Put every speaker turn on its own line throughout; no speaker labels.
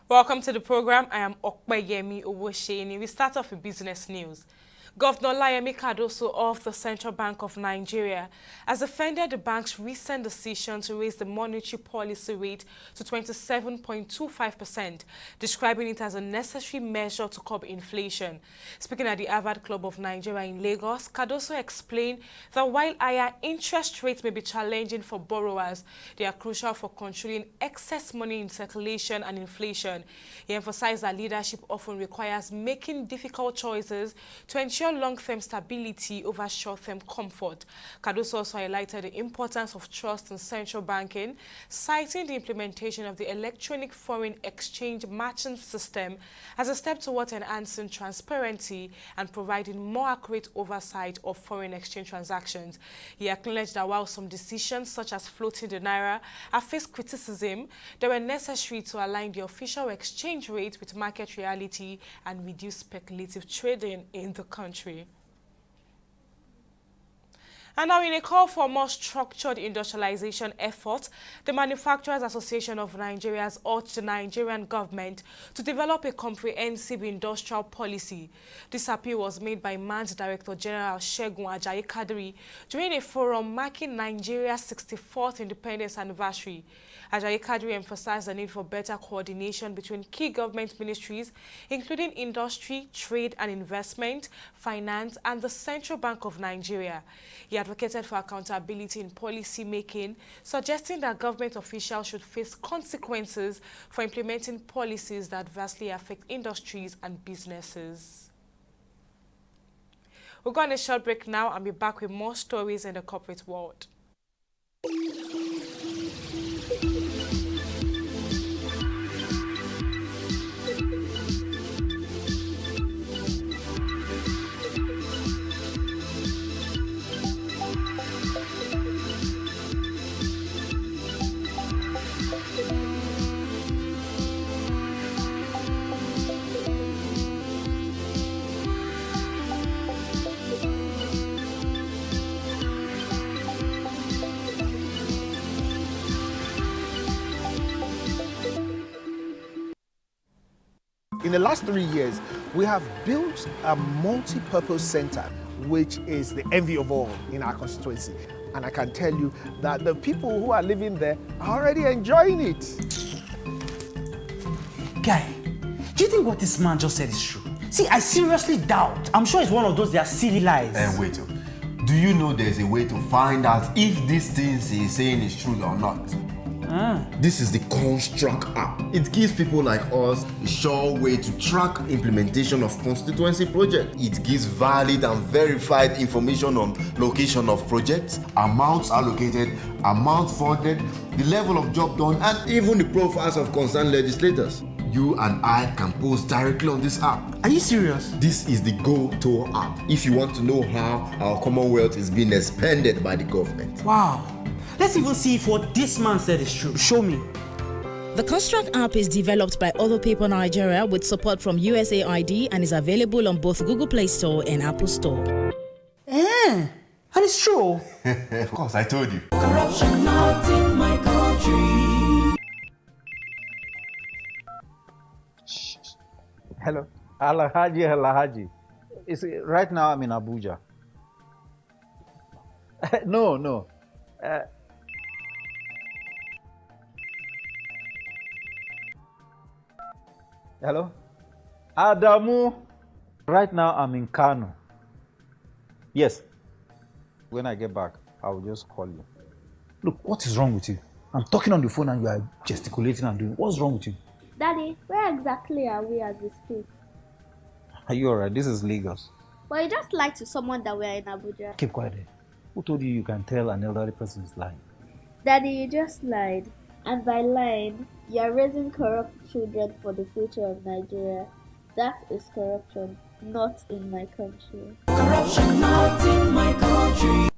Welcome to the program. I am Okpeyemi Owosheni. We start off with business news. Governor Layemi Cardoso of the Central Bank of Nigeria has defended the bank's recent decision to raise the monetary policy rate to 27.25%, describing it as a necessary measure to curb inflation. Speaking at the Harvard Club of Nigeria in Lagos, Cardoso explained that while higher interest rates may be challenging for borrowers, they are crucial for controlling excess money in circulation and inflation. He emphasized that leadership often requires making difficult choices to ensure long-term stability over short-term comfort. Cardoso also highlighted the importance of trust in central banking, citing the implementation of the electronic foreign exchange matching system as a step towards enhancing transparency and providing more accurate oversight of foreign exchange transactions. He acknowledged that while some decisions, such as floating the naira, have faced criticism, they were necessary to align the official exchange rate with market reality and reduce speculative trading in the country. And now, in a call for more structured industrialization efforts, the Manufacturers Association of Nigeria has urged the Nigerian government to develop a comprehensive industrial policy. This appeal was made by MAN's Director General Segun Ajayi Kadiri during a forum marking Nigeria's 64th independence anniversary. Ajayi Kadiri emphasized the need for better coordination between key government ministries, including industry, trade and investment, finance, and the Central Bank of Nigeria. He advocated for accountability in policy making, suggesting that government officials should face consequences for implementing policies that adversely affect industries and businesses. We'll go on a short break now and be back with more stories in the corporate world.
In the last 3 years, we have built a multi-purpose center, which is the envy of all in our constituency. And I can tell you that the people who are living there are already enjoying it.
Guy, do you think what this man just said is true? See, I seriously doubt. I'm sure it's one of those their silly lies.
Wait, do you know there's a way to find out if these things he's saying is true or not? This is the Construct app. It gives people like us a sure way to track implementation of constituency projects. It gives valid and verified information on location of projects, amounts allocated, amount funded, the level of job done, and even the profiles of concerned legislators. You and I can post directly on this app.
Are you serious?
This is the Go-To app if you want to know how our Commonwealth is being expanded by the government.
Wow. Let's even see if what this man said is true. Show me.
The Construct app is developed by Other People Nigeria with support from USAID and is available on both Google Play Store and Apple Store.
And it's true.
Of course, I told you.
Corruption not in my country.
Hello, Alhaji. Right now I'm in Abuja. No. Hello, Adamu. Right now I'm in Kano. Yes. When I get back, I will just call you. Look, what is wrong with you? I'm talking on the phone and you are gesticulating and doing. What's wrong with you?
Daddy, where exactly are we as we speak?
Are you alright? This is Lagos.
Well, you just lied to someone that we're in Abuja.
Keep quiet. Who told you you can tell an elderly person is lying?
Daddy, you just lied. And by lying, you're raising corrupt children for the future of Nigeria. That is corruption, not in my country.
Corruption not in my country.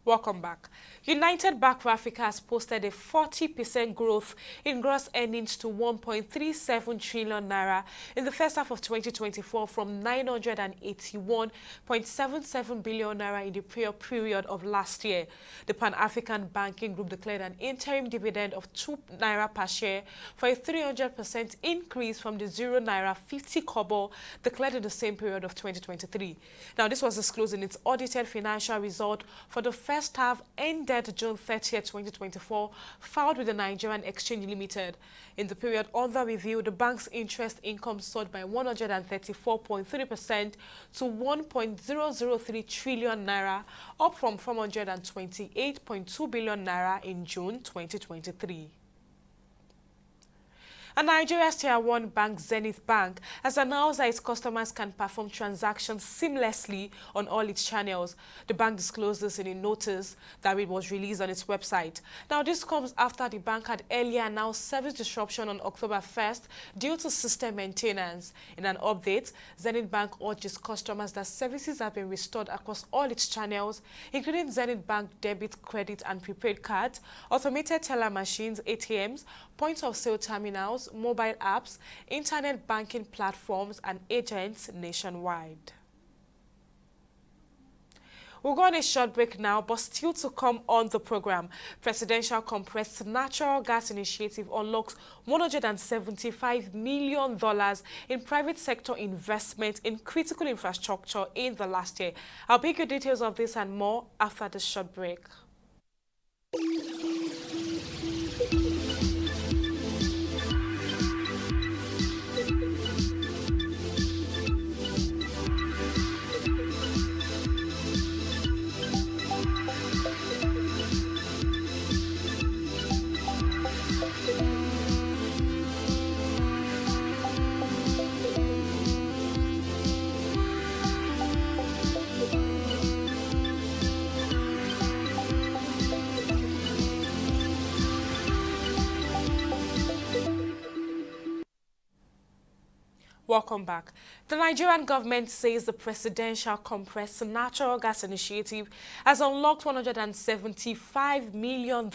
Welcome back. United Bank for Africa has posted a 40% growth in gross earnings to 1.37 trillion naira in the first half of 2024 from 981.77 billion naira in the prior period of last year. The Pan-African Banking Group declared an interim dividend of 2 naira per share for a 300% increase from the 0 naira 50 kobo declared in the same period of 2023. Now, this was disclosed in its audited financial result for the first half ended June 30th, 2024, filed with the Nigerian Exchange Limited. In the period under review, the bank's interest income soared by 134.3% to 1.003 trillion naira, up from 428.2 billion naira in June 2023. And Nigeria's Tier 1 bank, Zenith Bank, has announced that its customers can perform transactions seamlessly on all its channels. The bank disclosed this in a notice that it was released on its website. Now, this comes after the bank had earlier announced service disruption on October 1st due to system maintenance. In an update, Zenith Bank urges customers that services have been restored across all its channels, including Zenith Bank debit, credit, and prepaid cards, automated teller machines, ATMs, points of sale terminals, mobile apps, internet banking platforms, and agents nationwide. We'll go on a short break now, but still to come on the program. Presidential Compressed Natural Gas Initiative unlocks $175 million in private sector investment in critical infrastructure in the last year. I'll bring you details of this and more after this short break. Welcome back. The Nigerian government says the Presidential Compressed Natural Gas Initiative has unlocked $175 million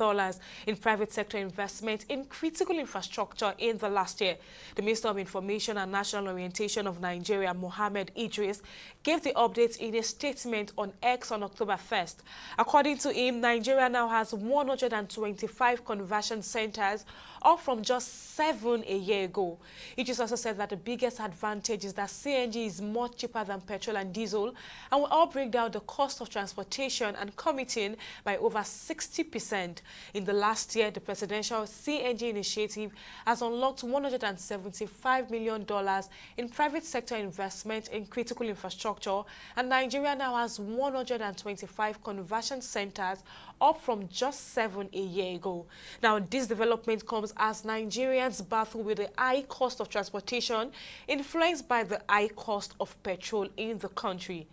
in private sector investment in critical infrastructure in the last year. The Minister of Information and National Orientation of Nigeria, Mohammed Idris, gave the update in a statement on X on October 1st. According to him, Nigeria now has 125 conversion centers, up from just 7 a year ago. Idris also said that the biggest advantage is that CNG is much cheaper than petrol and diesel and will all bring down the cost of transportation and commuting by over 60%. In the last year, the presidential CNG initiative has unlocked $175 million in private sector investment in critical infrastructure, and Nigeria now has 125 conversion centers, up from just 7 a year ago. Now, this development comes as Nigerians battle with the high cost of transportation influenced by the high cost of petrol in the country.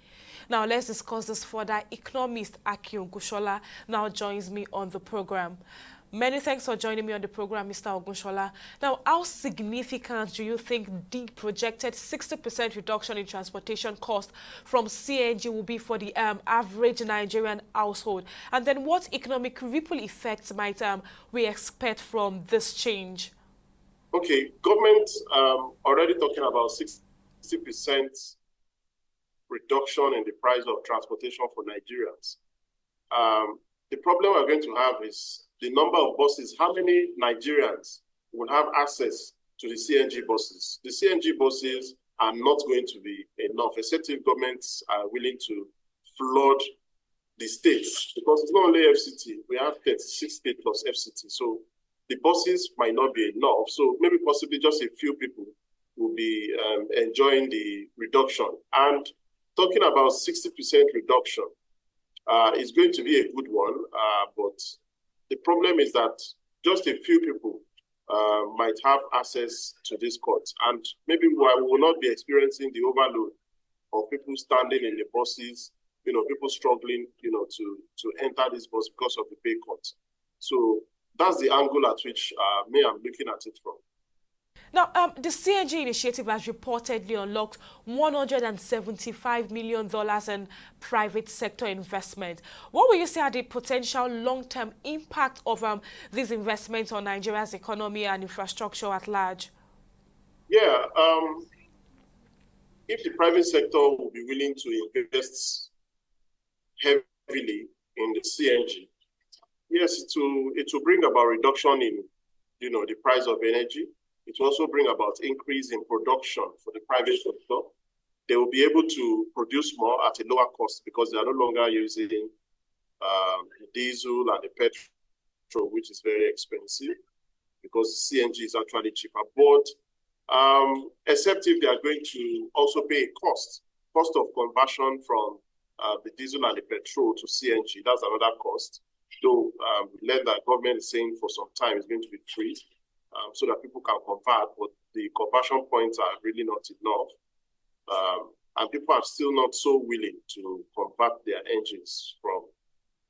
Now, let's discuss this further. Economist Aki Ogushola now joins me on the program. Many thanks for joining me on the program, Mr. Ogushola. Now, how significant do you think the projected 60% reduction in transportation cost from CNG will be for the average Nigerian household? And then what economic ripple effects might we expect from this change?
Okay, government already talking about 60% reduction in the price of transportation for Nigerians. The problem we're going to have is the number of buses. How many Nigerians will have access to the CNG buses? The CNG buses are not going to be enough, except if governments are willing to flood the states, because it's not only FCT. We have 36 states plus FCT. So the buses might not be enough. So maybe possibly just a few people will be enjoying the reduction. And talking about 60% reduction is going to be a good one, but the problem is that just a few people might have access to this court, and maybe we will not be experiencing the overload of people standing in the buses, people struggling, to enter this bus because of the pay cut. So that's the angle at which I'm looking at it from.
Now, the CNG initiative has reportedly unlocked $175 million in private sector investment. What will you say are the potential long-term impact of these investments on Nigeria's economy and infrastructure at large?
Yeah, if the private sector will be willing to invest heavily in the CNG, yes, it will bring about reduction in, the price of energy. It will also bring about increase in production for the private sector. They will be able to produce more at a lower cost because they are no longer using the diesel and the petrol, which is very expensive, because CNG is actually cheaper. But except if they are going to also pay a cost of conversion from the diesel and the petrol to CNG. That's another cost. Though learn that government is saying for some time it's going to be free, so that people can convert, but the conversion points are really not enough. And people are still not so willing to convert their engines from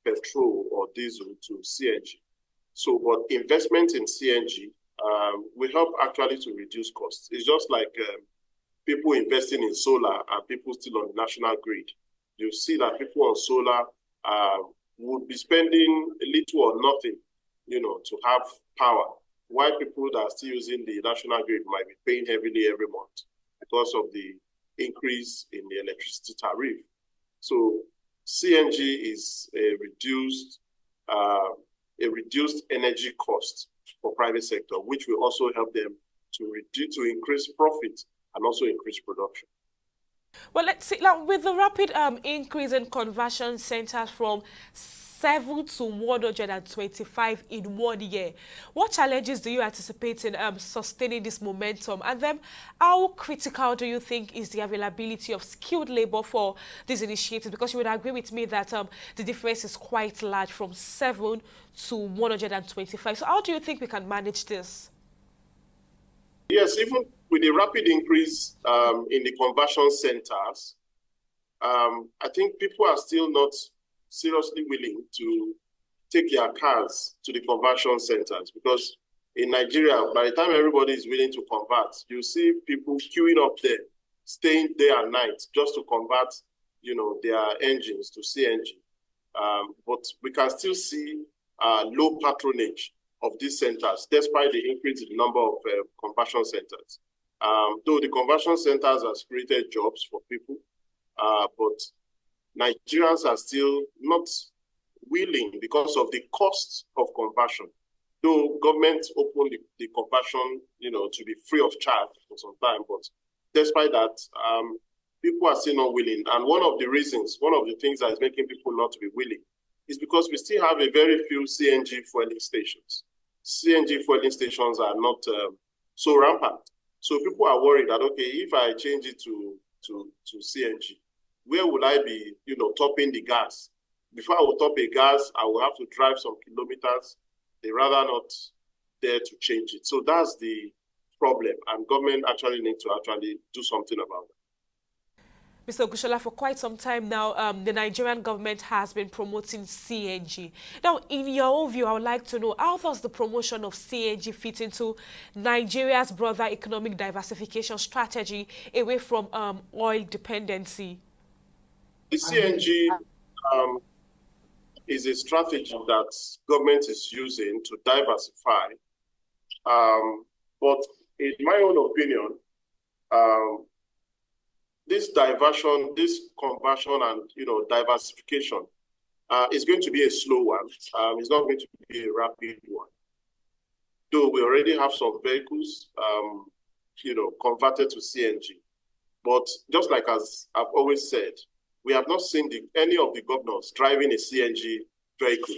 petrol or diesel to CNG. So, but investment in CNG will help actually to reduce costs. It's just like people investing in solar and people still on the national grid. You see that people on solar would be spending little or nothing, to have power, while people that are still using the national grid might be paying heavily every month because of the increase in the electricity tariff. So CNG is a reduced energy cost for private sector, which will also help them to increase profit and also increase production.
Well, let's see. Now, with the rapid increase in conversion centers from 7 to 125 in 1 year, what challenges do you anticipate in sustaining this momentum? And then, how critical do you think is the availability of skilled labor for this initiative? Because you would agree with me that the difference is quite large from 7 to 125. So how do you think we can manage this?
Yes, even with the rapid increase in the conversion centers, I think people are still not seriously willing to take their cars to the conversion centers, because in Nigeria, by the time everybody is willing to convert, you see people queuing up there, staying day and night just to convert, their engines to CNG. But we can still see low patronage of these centers, despite the increase in the number of conversion centers. Though the conversion centers has created jobs for people, but Nigerians are still not willing because of the cost of conversion. Though government opened the conversion, to be free of charge for some time, but despite that, people are still not willing. And one of the things that is making people not to be willing is because we still have a very few CNG fueling stations. CNG fueling stations are not so rampant. So people are worried that, okay, if I change it to CNG, where will I be, topping the gas? Before I will top a gas, I will have to drive some kilometers. They rather not dare to change it. So that's the problem. And government actually need to do something about it.
Mr. Ogushola, for quite some time now, the Nigerian government has been promoting CNG. Now, in your own view, I would like to know, how does the promotion of CNG fit into Nigeria's broader economic diversification strategy away from oil dependency?
The CNG is a strategy that government is using to diversify. But in my own opinion, this conversion and diversification is going to be a slow one. It's not going to be a rapid one. Though we already have some vehicles, converted to CNG. But just like as I've always said, we have not seen any of the governors driving a CNG vehicle.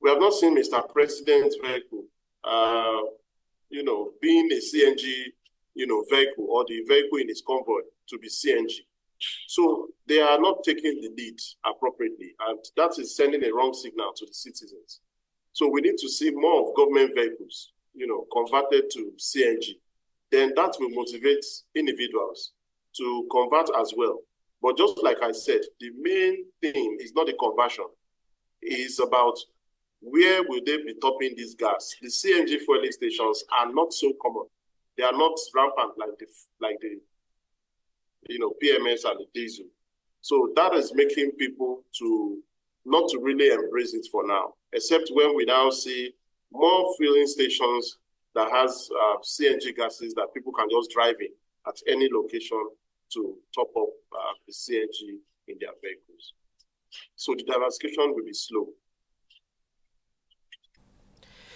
We have not seen Mr. President's vehicle, being a CNG, vehicle, or the vehicle in his convoy to be CNG. So they are not taking the lead appropriately, and that is sending a wrong signal to the citizens. So we need to see more of government vehicles, converted to CNG. Then that will motivate individuals to convert as well. But just like I said, the main thing is not the conversion. It's about where will they be topping this gas. The CNG fueling stations are not so common. They are not rampant like the PMS and the diesel. So that is making people to not to really embrace it for now, except when we now see more filling stations that has CNG gases that people can just drive in at any location to top up the CNG in their vehicles. So the diversification will be slow.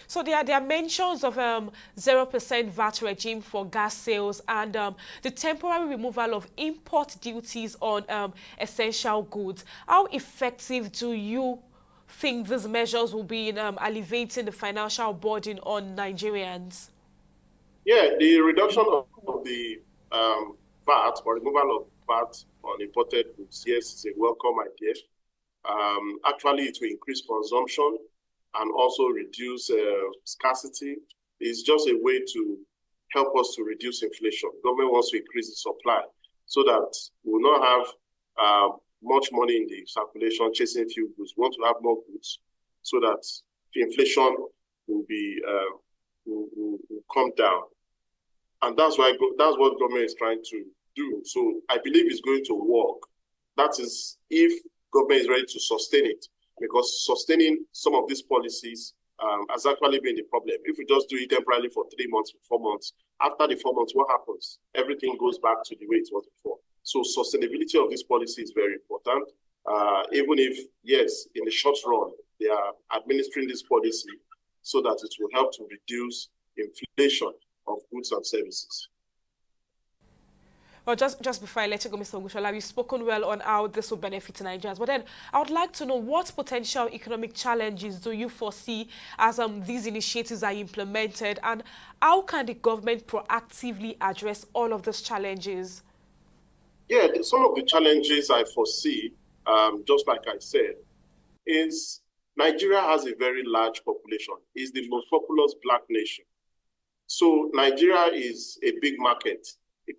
So there are mentions of 0% VAT regime for gas sales and the temporary removal of import duties on essential goods. How effective do you think these measures will be in alleviating the financial burden on Nigerians?
Yeah, the reduction of the VAT or removal of VAT on imported goods, yes, is a welcome idea. Actually, it will increase consumption and also reduce scarcity. It's just a way to help us to reduce inflation. Government wants to increase the supply so that we will not have much money in the circulation chasing few goods. We want to have more goods so that the inflation will be will come down. And that's what government is trying to do. So I believe it's going to work. That is if government is ready to sustain it, because sustaining some of these policies has actually been the problem. If we just do it temporarily for 3 months, 4 months, after the 4 months, what happens? Everything goes back to the way it was before. So sustainability of this policy is very important. Even if, yes, in the short run, they are administering this policy so that it will help to reduce inflation of goods and services.
Well, just before I let you go, Mr. Ogushola, you've spoken well on how this will benefit Nigerians. But then I would like to know what potential economic challenges do you foresee as these initiatives are implemented, and how can the government proactively address all of these challenges?
Yeah, some of the challenges I foresee, just like I said, is Nigeria has a very large population. It's the most populous Black nation. So Nigeria is a big market, a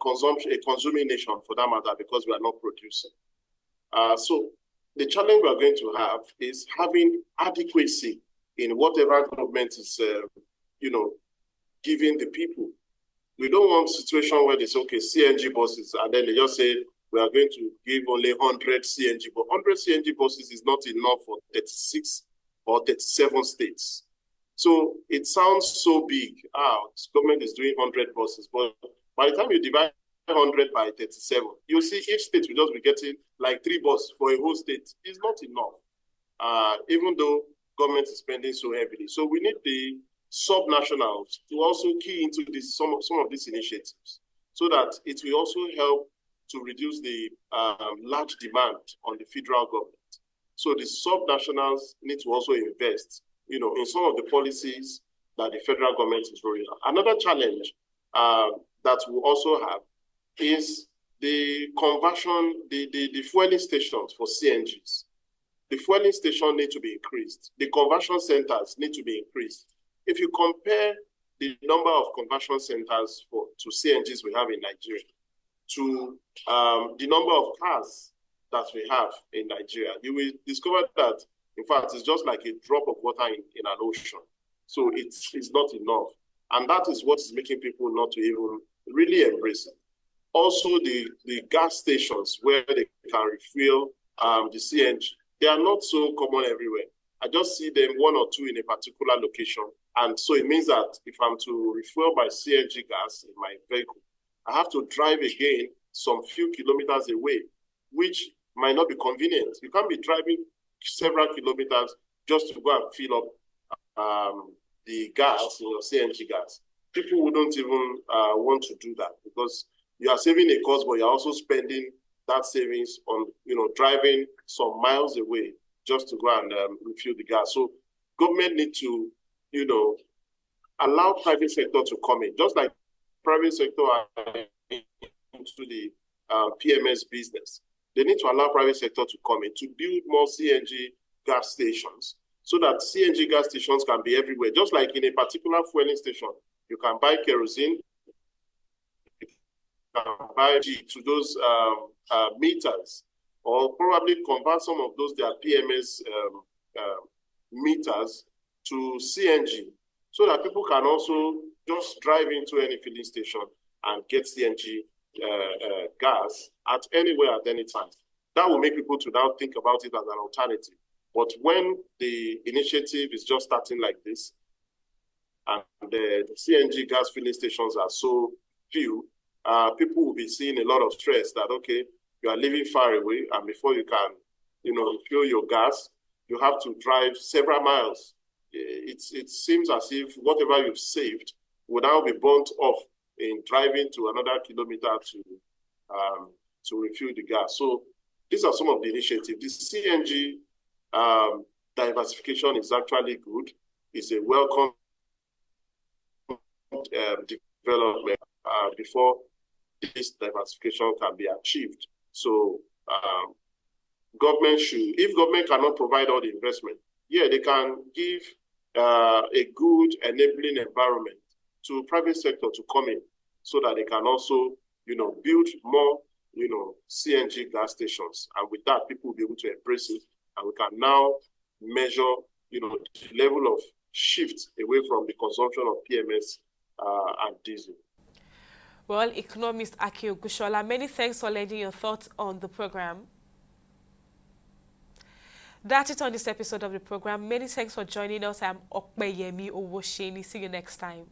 consuming nation for that matter, because we are not producing. So the challenge we are going to have is having adequacy in whatever government is, giving the people. We don't want a situation where they say, okay, CNG buses, and then they just say, we are going to give only 100 CNG, but 100 CNG buses is not enough for 36 or 37 states. So it sounds so big. Government is doing 100 buses, but by the time you divide 100 by 37, you see each state will just be getting like 3 buses for a whole state. It's not enough, even though government is spending so heavily. So we need the subnationals to also key into this, some of these initiatives, so that it will also help to reduce the large demand on the federal government. So the subnationals need to also invest, in some of the policies that the federal government is rolling out. Another challenge that we also have is the conversion, the fueling stations for CNGs. The fueling station need to be increased. The conversion centers need to be increased. If you compare the number of conversion centers to CNGs we have in Nigeria to the number of cars that we have in Nigeria, you will discover that, in fact, it's just like a drop of water in an ocean. So it's not enough. And that is what is making people not to even really embrace it. Also, the gas stations where they can refill the CNG, they are not so common everywhere. I just see them 1 or 2 in a particular location. And so it means that if I'm to refill my CNG gas in my vehicle, I have to drive again some few kilometers away, which might not be convenient. You can't be driving several kilometers just to go and fill up the gas, CNG gas. People wouldn't even want to do that, because you are saving a cost, but you're also spending that savings on, driving some miles away just to go and refill the gas. So government need to, allow private sector to come in, just like private sector are into the PMS business. They need to allow private sector to come in to build more CNG gas stations, so that CNG gas stations can be everywhere. Just like in a particular fueling station, you can buy kerosene, you can buy to those meters, or probably convert some of those their PMS meters to CNG, so that people can also just drive into any filling station and get CNG gas at anywhere at any time. That will make people to now think about it as an alternative. But when the initiative is just starting like this, and the CNG gas filling stations are so few, people will be seeing a lot of stress that, okay, you are living far away, and before you can, fill your gas, you have to drive several miles. It seems as if whatever you've saved will now be burnt off in driving to another kilometer to refuel the gas. So these are some of the initiatives. The CNG diversification is actually good. It's a welcome development before this diversification can be achieved. So if government cannot provide all the investment, yeah, they can give a good enabling environment to private sector to come in so that they can also, build more, CNG gas stations. And with that, people will be able to embrace it. And we can now measure, the level of shift away from the consumption of PMS and diesel.
Well, economist Aki Ogushola, many thanks for lending your thoughts on the program. That's it on this episode of the program. Many thanks for joining us. I'm Okpeyemi Owosheni. See you next time.